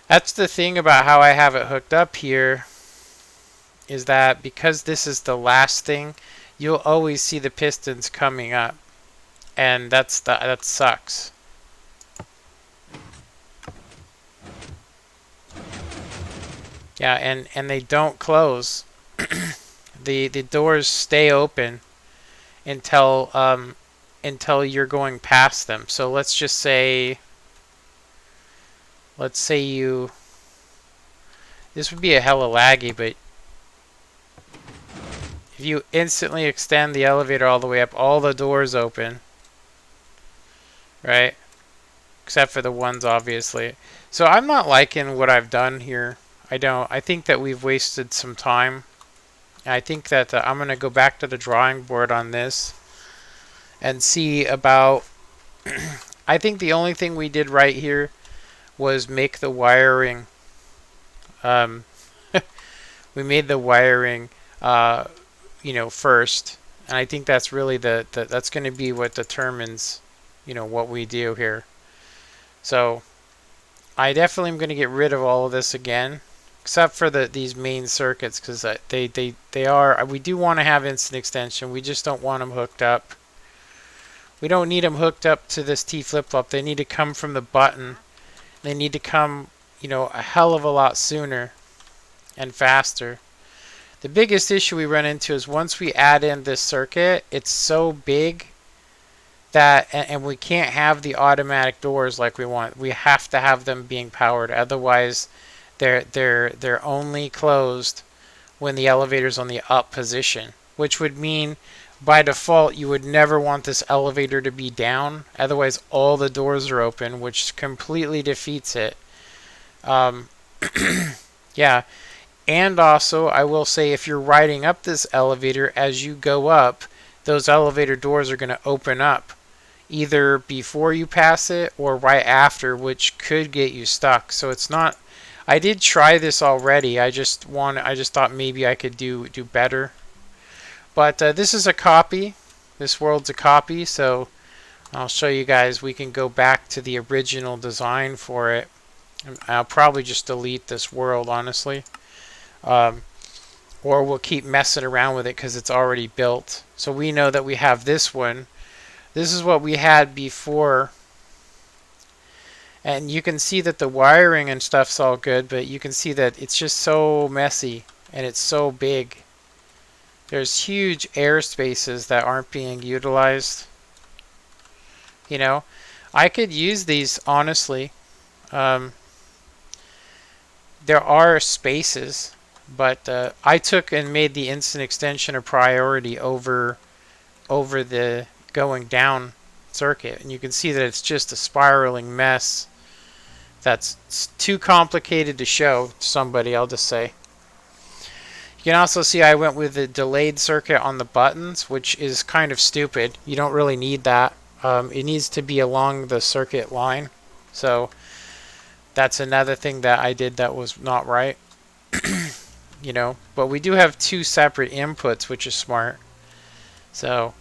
That's the thing about how I have it hooked up here, is that because this is the last thing, you'll always see the pistons coming up, and that sucks. Yeah, and they don't close. The doors stay open until until you're going past them. So let's just say, you, this would be a hella laggy, but if you instantly extend the elevator all the way up, all the doors open, right? Except for the ones, obviously. So I'm not liking what I've done here. I don't. I think that we've wasted some time. I think that I'm going to go back to the drawing board on this and see about... I think the only thing we did right here was make the wiring... we made the wiring, you know, first. And I think that's really that's going to be what determines, you know, what we do here. So I definitely am going to get rid of all of this again, except for these main circuits, because we do want to have instant extension. We just don't want them hooked up. We don't need them hooked up to this T flip-flop. They need to come from the button. They need to come, you know, a hell of a lot sooner and faster. The biggest issue we run into is once we add in this circuit, it's so big that, and we can't have the automatic doors like we want. We have to have them being powered. Otherwise, they're only closed when the elevator's on the up position, which would mean by default you would never want this elevator to be down. Otherwise, all the doors are open, which completely defeats it. Yeah. And also, I will say, if you're riding up this elevator, as you go up, those elevator doors are going to open up either before you pass it or right after, which could get you stuck. So it's not... I did try this already. I just thought maybe I could do better. But this is a copy. This world's a copy, so I'll show you guys. We can go back to the original design for it. I'll probably just delete this world, honestly. Or we'll keep messing around with it because it's already built. So we know that we have this one. This is what we had before. And you can see that the wiring and stuff's all good, but you can see that it's just so messy and it's so big. There's huge air spaces that aren't being utilized. You know, I could use these, honestly. There are spaces, but I took and made the instant extension a priority over the going down circuit. And you can see that it's just a spiraling mess that's too complicated to show to somebody, I'll just say. You can also see I went with the delayed circuit on the buttons, which is kind of stupid. You don't really need that. It needs to be along the circuit line. So that's another thing that I did that was not right. You know, but we do have two separate inputs, which is smart. So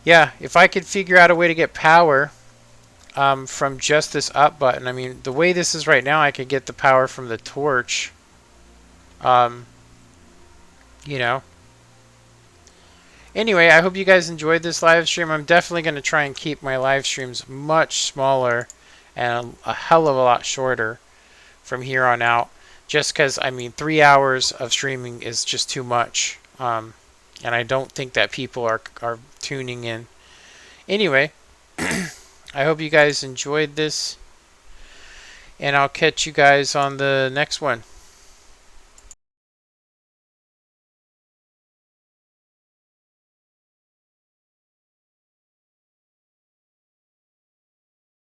yeah, if I could figure out a way to get power from just this up button. I mean, the way this is right now, I could get the power from the torch. You know. Anyway, I hope you guys enjoyed this live stream. I'm definitely going to try and keep my live streams much smaller and a hell of a lot shorter from here on out. Just because, I mean, 3 hours of streaming is just too much. And I don't think that people are tuning in. Anyway, I hope you guys enjoyed this. And I'll catch you guys on the next one.